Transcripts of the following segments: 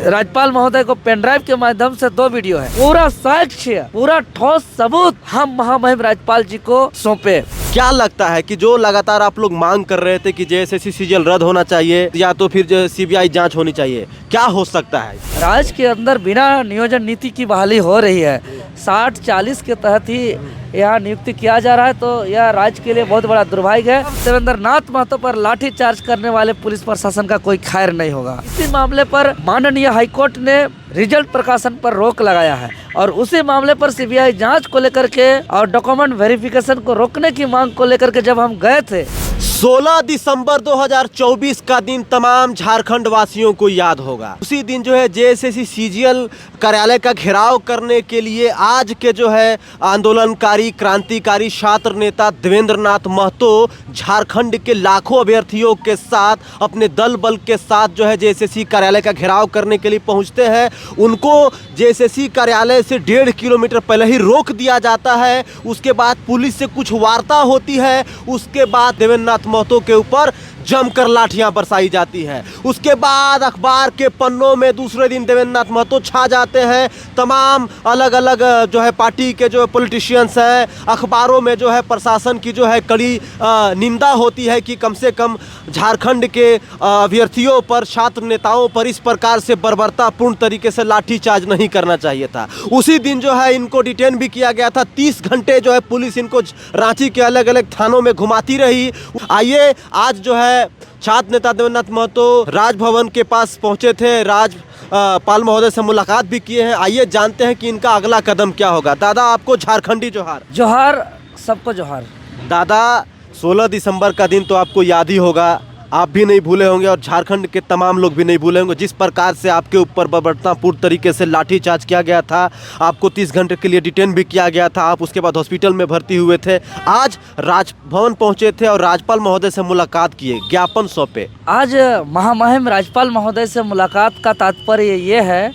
राज्यपाल महोदय को पेनड्राइव के माध्यम से 2 वीडियो है, पूरा साक्ष्य, पूरा ठोस सबूत हम महामहिम राज्यपाल जी को सौंपे। क्या लगता है कि जो लगातार आप लोग मांग कर रहे थे कि जेएसएससी सीजीएल रद्द होना चाहिए या तो फिर सीबीआई जांच होनी चाहिए, क्या हो सकता है? राज्य के अंदर बिना नियोजन नीति की बहाली हो रही है, 60-40 के तहत ही यहाँ नियुक्ति किया जा रहा है, तो यह राज्य के लिए बहुत बड़ा दुर्भाग्य है। देवेंद्र नाथ महतो पर लाठी चार्ज करने वाले पुलिस प्रशासन का कोई खैर नहीं होगा। इसी मामले पर माननीय हाईकोर्ट ने रिजल्ट प्रकाशन पर रोक लगाया है और उसी मामले पर सीबीआई जांच को लेकर के और डॉक्यूमेंट वेरिफिकेशन को रोकने की मांग को लेकर के जब हम गए थे, 16 दिसंबर 2024 का दिन तमाम झारखंड वासियों को याद होगा। उसी दिन जो है जेएसएससी सीजीएल कार्यालय का घेराव करने के लिए आज के जो है आंदोलनकारी क्रांतिकारी छात्र नेता देवेंद्र नाथ महतो झारखंड के लाखों अभ्यर्थियों के साथ अपने दल बल के साथ जो है जेएसएससी कार्यालय का घेराव करने के लिए पहुंचते हैं। उनको जेएसएससी कार्यालय से 1.5 किलोमीटर पहले ही रोक दिया जाता है। उसके बाद पुलिस से कुछ वार्ता होती है। उसके बाद देवेंद्र नाथ महतो के ऊपर जमकर लाठियां बरसाई जाती है। उसके बाद अखबार के पन्नों में दूसरे दिन देवेंद्र नाथ महतो छा जाते हैं। तमाम अलग अलग जो है पार्टी के जो पॉलिटिशियंस हैं, अखबारों में जो है प्रशासन की जो है कड़ी निंदा होती है कि कम से कम झारखंड के अभ्यर्थियों पर, छात्र नेताओं पर इस प्रकार से बर्बरतापूर्ण तरीके से लाठीचार्ज नहीं करना चाहिए था। उसी दिन जो है इनको डिटेन भी किया गया था। 30 घंटे जो है पुलिस इनको रांची के अलग अलग थानों में घुमाती रही। आइए आज जो है छात्र नेता देवेंद्र नाथ महतो राजभवन के पास पहुंचे थे, राज्यपाल महोदय से मुलाकात भी किए हैं। आइए जानते हैं कि इनका अगला कदम क्या होगा। दादा, आपको झारखंडी जोहार। जोहार, सबको जोहार। दादा, 16 दिसंबर का दिन तो आपको याद ही होगा, आप भी नहीं भूले होंगे और झारखंड के तमाम लोग भी नहीं भूले होंगे। जिस प्रकार से आपके ऊपर बर्बरतापूर्ण तरीके से लाठीचार्ज किया गया था, आपको 30 घंटे के लिए डिटेन भी किया गया था। आप उसके बाद हॉस्पिटल में भर्ती हुए थे। आज राजभवन पहुंचे थे और राज्यपाल महोदय से मुलाकात किए, ज्ञापन सौंपे। आज महामहिम राज्यपाल महोदय से मुलाकात का तात्पर्य ये है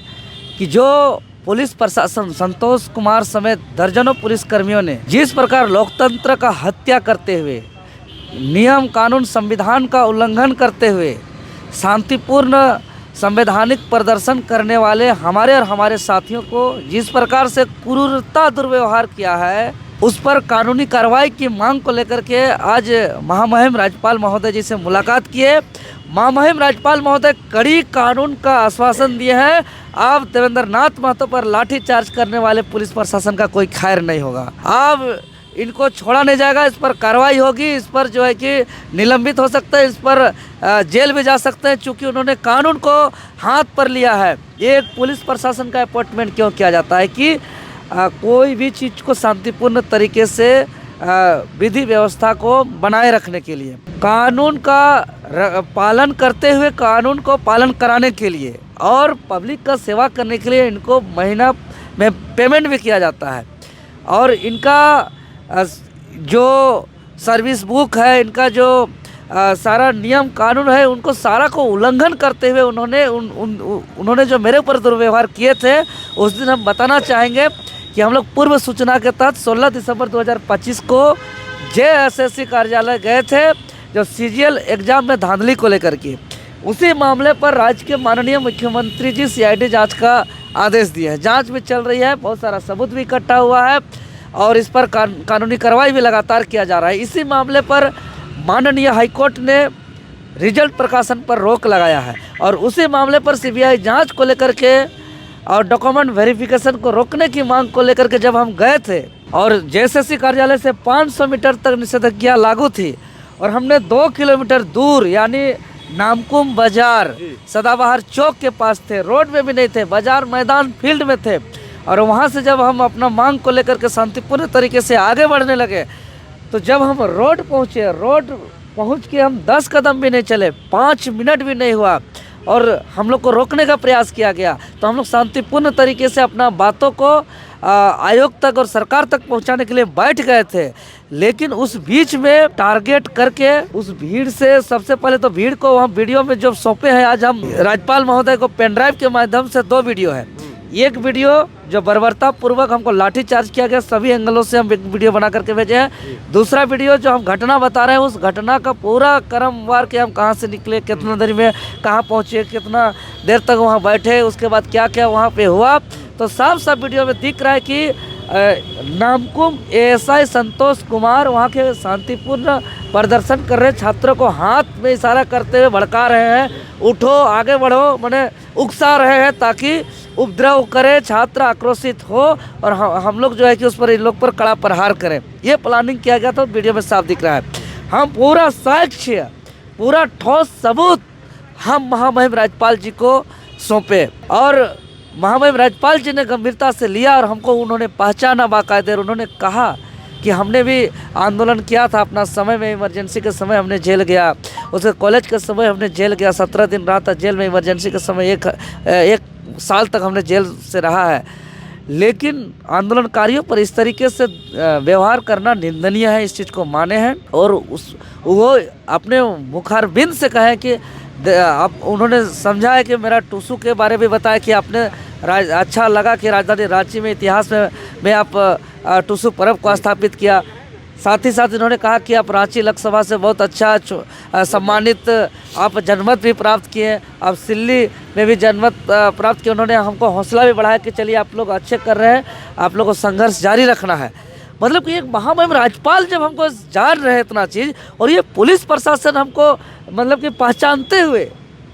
कि जो पुलिस प्रशासन, संतोष कुमार समेत दर्जनों पुलिसकर्मियों ने जिस प्रकार लोकतंत्र का हत्या करते हुए, नियम कानून संविधान का उल्लंघन करते हुए शांतिपूर्ण संवैधानिक प्रदर्शन करने वाले हमारे और हमारे साथियों को जिस प्रकार से क्रूरता दुर्व्यवहार किया है, उस पर कानूनी कार्रवाई की मांग को लेकर के आज महामहिम राज्यपाल महोदय जी से मुलाकात किए। महामहिम राज्यपाल महोदय कड़ी कानून का आश्वासन दिए हैं। अब देवेंद्र नाथ महतो पर लाठीचार्ज करने वाले पुलिस प्रशासन का कोई खैर नहीं होगा। अब इनको छोड़ा नहीं जाएगा, इस पर कार्रवाई होगी। इस पर जो है कि निलंबित हो सकते हैं, इस पर जेल भी जा सकते हैं, चूँकि उन्होंने कानून को हाथ पर लिया है। ये एक पुलिस प्रशासन का अपॉइंटमेंट क्यों किया जाता है कि कोई भी चीज़ को शांतिपूर्ण तरीके से विधि व्यवस्था को बनाए रखने के लिए, कानून का पालन करते हुए कानून को पालन कराने के लिए और पब्लिक का सेवा करने के लिए इनको महीना में पेमेंट भी किया जाता है। और इनका जो सर्विस बुक है, इनका जो सारा नियम कानून है, उनको सारा को उल्लंघन करते हुए उन्होंने जो मेरे ऊपर दुर्व्यवहार किए थे, उस दिन हम बताना चाहेंगे कि हम लोग पूर्व सूचना के तहत 16 दिसंबर 2025 को जेएसएससी कार्यालय गए थे, जो सीजीएल एग्जाम में धांधली को लेकर के। उसी मामले पर राज्य के माननीय मुख्यमंत्री जी सीआईडी जांच का आदेश दिए हैं। जांच भी चल रही है, बहुत सारा सबूत भी इकट्ठा हुआ है और इस पर कानूनी कार्रवाई भी लगातार किया जा रहा है। इसी मामले पर माननीय हाईकोर्ट ने रिजल्ट प्रकाशन पर रोक लगाया है और उसी मामले पर सीबीआई जांच को लेकर के और डॉक्यूमेंट वेरिफिकेशन को रोकने की मांग को लेकर के जब हम गए थे और जेएसएससी कार्यालय से 500 मीटर तक निषेधाज्ञा लागू थी और हमने 2 किलोमीटर दूर यानी नामकुम बाजार सदाबहार चौक के पास थे, रोड में भी नहीं थे, बाजार मैदान फील्ड में थे। और वहाँ से जब हम अपना मांग को लेकर के शांतिपूर्ण तरीके से आगे बढ़ने लगे, तो जब हम रोड पहुँचे, रोड पहुँच के हम 10 कदम भी नहीं चले, 5 मिनट भी नहीं हुआ और हम लोग को रोकने का प्रयास किया गया। तो हम लोग शांतिपूर्ण तरीके से अपना बातों को आयोग तक और सरकार तक पहुंचाने के लिए बैठ गए थे। लेकिन उस बीच में टारगेट करके उस भीड़ से, सबसे पहले तो भीड़ को हम वीडियो में जो सौंपे हैं, आज हम राज्यपाल महोदय को पेनड्राइव के माध्यम से 2 वीडियो है। एक वीडियो जो बर्बरता पूर्वक हमको लाठीचार्ज किया गया, सभी एंगलों से हम एक वीडियो बना करके भेजे हैं। दूसरा वीडियो जो हम घटना बता रहे हैं, उस घटना का पूरा क्रमवार कि हम कहाँ से निकले, कितना देर में कहाँ पहुँचे, कितना देर तक वहाँ बैठे, उसके बाद क्या क्या वहाँ पे हुआ, तो साफ साफ वीडियो में दिख रहा है कि नामकुम एएसआई संतोष कुमार वहाँ के शांतिपूर्ण प्रदर्शन कर रहे छात्रों को हाथ में इशारा करते हुए भड़का रहे हैं, उठो आगे बढ़ो, मैंने उकसा रहे हैं ताकि उपद्रव करे, छात्र आक्रोशित हो और हम लोग जो है कि उस पर इन लोग पर कड़ा प्रहार करें। ये प्लानिंग किया गया था, वीडियो में साफ दिख रहा है। हम पूरा साक्ष्य, पूरा ठोस सबूत हम महामहिम राज्यपाल जी को सौंपे और महामहिम राज्यपाल जी ने गंभीरता से लिया और हमको उन्होंने पहचाना बाकायदे। उन्होंने कहा कि हमने भी आंदोलन किया था अपना समय में, इमरजेंसी के समय हमने जेल गया, उसके कॉलेज के समय हमने जेल गया, 17 दिन रहा था जेल में, इमरजेंसी के समय एक साल तक हमने जेल से रहा है। लेकिन आंदोलनकारियों पर इस तरीके से व्यवहार करना निंदनीय है, इस चीज़ को माने हैं और वो अपने मुखारबिंद से कहें कि आप, उन्होंने समझा है कि मेरा टूसू के बारे में बताया कि आपने अच्छा लगा कि राजधानी रांची में इतिहास में आप टूसू पर्व को स्थापित किया। साथ ही साथ इन्होंने कहा कि आप रांची लोकसभा से बहुत अच्छा सम्मानित आप जनमत भी प्राप्त किए, आप सिल्ली में भी जनमत प्राप्त किए। उन्होंने हमको हौसला भी बढ़ाया कि चलिए आप लोग अच्छे कर रहे हैं, आप लोगों को संघर्ष जारी रखना है। मतलब कि एक महामहिम राज्यपाल जब हमको जान रहे इतना चीज़ और ये पुलिस प्रशासन हमको मतलब कि पहचानते हुए,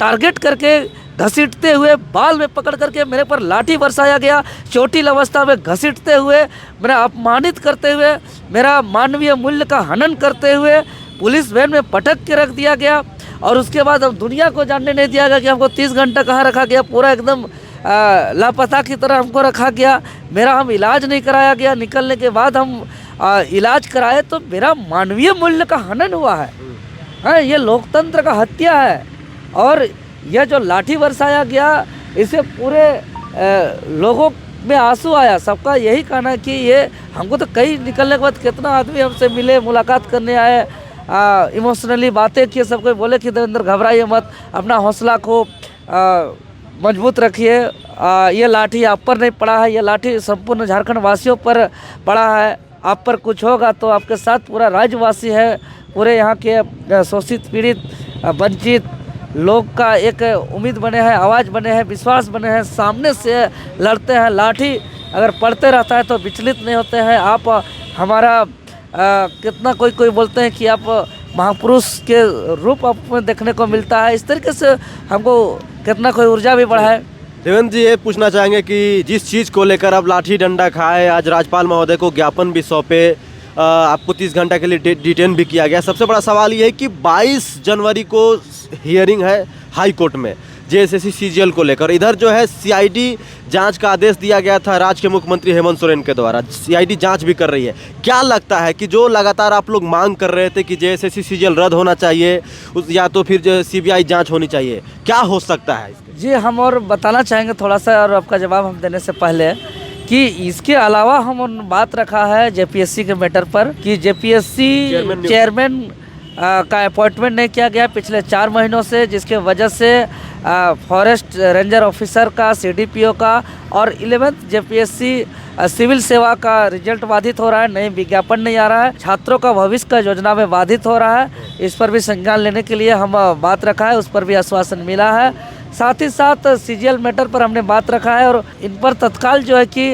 टारगेट करके, घसीटते हुए, बाल में पकड़ करके मेरे पर लाठी बरसाया गया, चोटिल अवस्था में घसीटते हुए, मेरा अपमानित करते हुए, मेरा मानवीय मूल्य का हनन करते हुए पुलिस वैन में पटक के रख दिया गया और उसके बाद हम दुनिया को जानने नहीं दिया गया कि हमको 30 घंटा कहाँ रखा गया, पूरा एकदम लापता की तरह हमको रखा गया। मेरा हम इलाज नहीं कराया गया, निकलने के बाद हम इलाज कराए तो मेरा मानवीय मूल्य का हनन हुआ है। हाँ, ये लोकतंत्र का हत्या है और यह जो लाठी बरसाया गया इसे पूरे लोगों में आंसू आया। सबका यही कहना है कि ये हमको तो कई निकलने के बाद कितना आदमी हमसे मिले, मुलाकात करने आए, इमोशनली बातें किए, सबको बोले कि देवेंद्र घबराइए मत, अपना हौसला को मजबूत रखिए, ये लाठी आप पर नहीं पड़ा है, ये लाठी संपूर्ण झारखंड वासियों पर पड़ा है, आप पर कुछ होगा तो आपके साथ पूरा राज्यवासी है, पूरे यहाँ के शोषित पीड़ित वंचित लोग का एक उम्मीद बने हैं, आवाज़ बने हैं, विश्वास बने हैं, सामने से लड़ते हैं। लाठी अगर पड़ते रहता है तो विचलित नहीं होते हैं। आप हमारा कितना कोई बोलते हैं कि आप महापुरुष के रूप में देखने को मिलता है, इस तरीके से हमको कितना कोई ऊर्जा भी बढ़ा है। देवेंद्र जी, ये पूछना चाहेंगे कि जिस चीज़ को लेकर अब लाठी डंडा खाए, आज राज्यपाल महोदय को ज्ञापन भी सौंपे, आपको 30 घंटा के लिए डिटेन भी किया गया। सबसे बड़ा सवाल ये है कि 22 जनवरी को हियरिंग है हाई कोर्ट में जेएसएससी सीजीएल को लेकर। इधर जो है सीआईडी जांच का आदेश दिया गया था राज्य के मुख्यमंत्री हेमंत सोरेन के द्वारा, सीआईडी जांच भी कर रही है। क्या लगता है कि जो लगातार आप लोग मांग कर रहे थे कि जेएसएससी सीजीएल रद्द होना चाहिए या तो फिर जो सीबीआई जांच होनी चाहिए, क्या हो सकता है इसके? जी, हम और बताना चाहेंगे थोड़ा सा, और आपका जवाब हम देने से पहले कि इसके अलावा हम बात रखा है जेपीएससी के मैटर पर कि जेपीएससी चेयरमैन का अपॉइंटमेंट नहीं किया गया पिछले 4 महीनों से, जिसके वजह से फॉरेस्ट रेंजर ऑफिसर का, सीडीपीओ का और 11th जेपीएससी सिविल सेवा का रिजल्ट बाधित हो रहा है, नई विज्ञापन नहीं आ रहा है, छात्रों का भविष्य का योजना में बाधित हो रहा है। इस पर भी संज्ञान लेने के लिए हम बात रखा है, उस पर भी आश्वासन मिला है। साथ ही साथ सीजीएल मैटर पर हमने बात रखा है और इन पर तत्काल जो है कि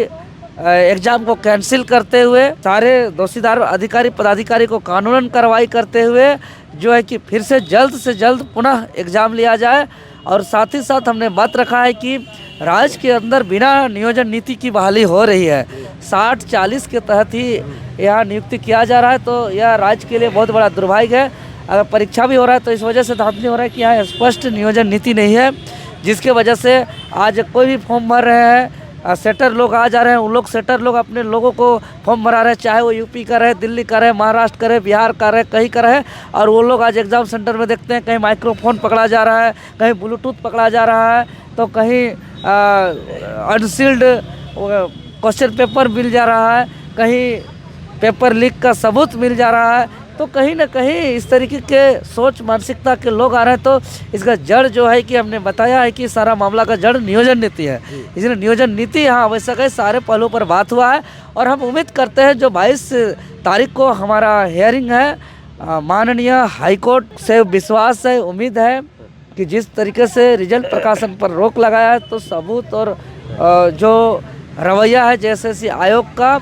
एग्जाम को कैंसिल करते हुए सारे दोषीदार अधिकारी पदाधिकारी को कानूनन कार्रवाई करते हुए जो है कि फिर से जल्द पुनः एग्ज़ाम लिया जाए। और साथ ही साथ हमने बात रखा है कि राज्य के अंदर बिना नियोजन नीति की बहाली हो रही है, 60-40 के तहत ही यहाँ नियुक्ति किया जा रहा है, तो यह राज्य के लिए बहुत बड़ा दुर्भाग्य है। अगर परीक्षा भी हो रहा है तो इस वजह से धांधली हो रहा है कि यहाँ स्पष्ट नियोजन नीति नहीं है, जिसके वजह से आज कोई भी फॉर्म भर रहे हैं, सेटर लोग आ जा रहे हैं, उन लोग सेटर लोग अपने लोगों को फॉर्म भरा रहे हैं, चाहे वो यूपी का रहे, दिल्ली का रहे, महाराष्ट्र का रहे, बिहार का रहे, कहीं का रहे, और वो लोग आज एग्ज़ाम सेंटर में देखते हैं कहीं माइक्रोफोन पकड़ा जा रहा है, कहीं ब्लूटूथ पकड़ा जा रहा है, तो कहीं अनसील्ड क्वेश्चन पेपर मिल जा रहा है, कहीं पेपर लीक का सबूत मिल जा रहा है, तो कहीं ना कहीं इस तरीके के सोच मानसिकता के लोग आ रहे हैं। तो इसका जड़ जो है कि हमने बताया है कि सारा मामला का जड़ नियोजन नीति है। इसलिए नियोजन नीति यहाँ आवश्यक है, सारे पहलुओं पर बात हुआ है और हम उम्मीद करते हैं जो 22 तारीख को हमारा हियरिंग है माननीय हाईकोर्ट से विश्वास है, उम्मीद है कि जिस तरीके से रिजल्ट प्रकाशन पर रोक लगाया है तो सबूत और जो रवैया है जेएसएससी आयोग का,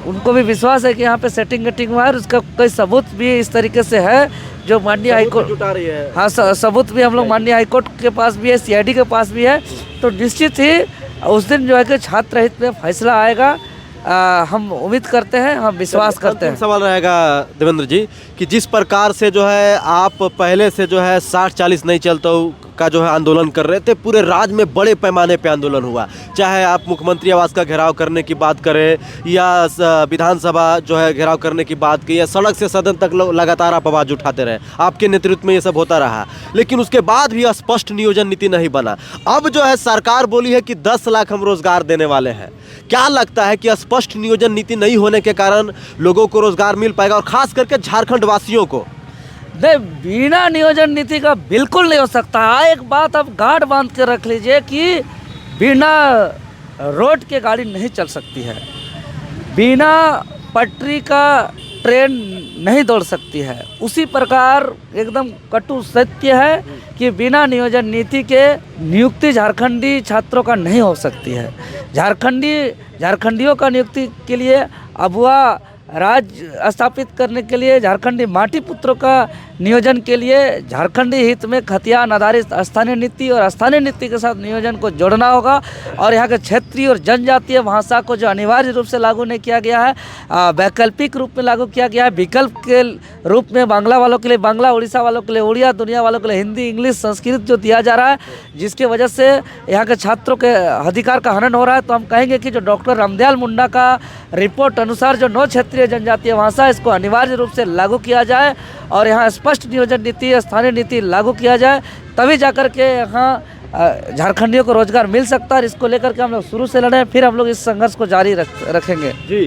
उनको भी विश्वास है कि यहाँ पे सेटिंग वेटिंग हुआ है और उसका कोई सबूत भी इस तरीके से है जो माननीय हाईकोर्ट जुटा रही है। हाँ, सबूत भी हम लोग माननीय हाईकोर्ट के पास भी है, सीआईडी के पास भी है। तो निश्चित ही उस दिन जो है कि छात्र हित में फैसला आएगा, हम उम्मीद करते हैं, हम विश्वास करते हैं। सवाल रहेगा देवेंद्र जी कि जिस प्रकार से जो है आप पहले से जो है 60-40 नहीं चलता का जो है आंदोलन कर रहे थे, पूरे राज्य में बड़े पैमाने पे आंदोलन हुआ, चाहे आप मुख्यमंत्री आवास का घेराव करने की बात करें या विधानसभा जो है घेराव करने की बात की या सड़क से सदन तक लगातार आप आवाज़ उठाते रहे, आपके नेतृत्व में ये सब होता रहा, लेकिन उसके बाद भी स्पष्ट नियोजन नीति नहीं बना। अब जो है सरकार बोली है कि 10 लाख हम रोजगार देने वाले हैं। क्या लगता है कि स्पष्ट नियोजन नीति नहीं होने के कारण लोगों को रोजगार मिल पाएगा और खास करके झारखंड वासियों को? नहीं, बिना नियोजन नीति का बिल्कुल नहीं हो सकता। एक बात आप गांठ बांध के रख लीजिए कि बिना रोड के गाड़ी नहीं चल सकती है, बिना पटरी का ट्रेन नहीं दौड़ सकती है। उसी प्रकार एकदम कटु सत्य है कि बिना नियोजन नीति के नियुक्ति झारखंडी छात्रों का नहीं हो सकती है। झारखंडियों का नियुक्ति के लिए अबुआ राज्य स्थापित करने के लिए, झारखंडी माटी पुत्रों का नियोजन के लिए झारखंडी हित में खतियान आधारित स्थानीय नीति और स्थानीय नीति के साथ नियोजन को जोड़ना होगा। और यहाँ के क्षेत्रीय और जनजातीय भाषा को जो अनिवार्य रूप से लागू नहीं किया गया है, वैकल्पिक रूप में लागू किया गया है। विकल्प के रूप में बांग्ला वालों के लिए बांग्ला, उड़ीसा वालों के लिए उड़िया, दुनिया वालों के लिए हिंदी, इंग्लिश, संस्कृत जो दिया जा रहा है, जिसकी वजह से यहाँ के छात्रों के अधिकार का हनन हो रहा है। तो हम कहेंगे कि जो डॉक्टर रामदयाल मुंडा का रिपोर्ट अनुसार जो 9 क्षेत्रीय जनजातीय भाषा, इसको अनिवार्य रूप से लागू किया जाए और यहाँ स्पष्ट नियोजन नीति, स्थानीय नीति लागू किया जाए, तभी जाकर के यहाँ झारखंडियों को रोजगार मिल सकता है। इसको लेकर के हम लोग शुरू से लड़े, फिर हम लोग इस संघर्ष को जारी रखेंगे। जी,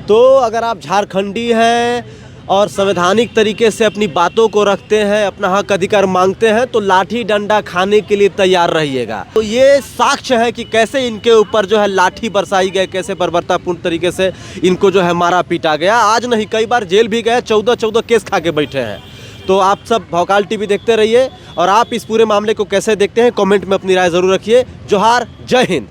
तो अगर आप झारखंडी हैं और संवैधानिक तरीके से अपनी बातों को रखते हैं, अपना हक अधिकार मांगते हैं, तो लाठी डंडा खाने के लिए तैयार रहिएगा। तो ये साक्ष्य है कि कैसे इनके ऊपर जो है लाठी बरसाई गए, कैसे बर्बरतापूर्ण तरीके से इनको जो है मारा पीटा गया। आज नहीं, कई बार जेल भी गए, 14 केस खा के बैठे हैं। तो आप सब भौकाल टीवी देखते रहिए और आप इस पूरे मामले को कैसे देखते हैं कमेंट में अपनी राय ज़रूर रखिए। जोहार, जय हिंद।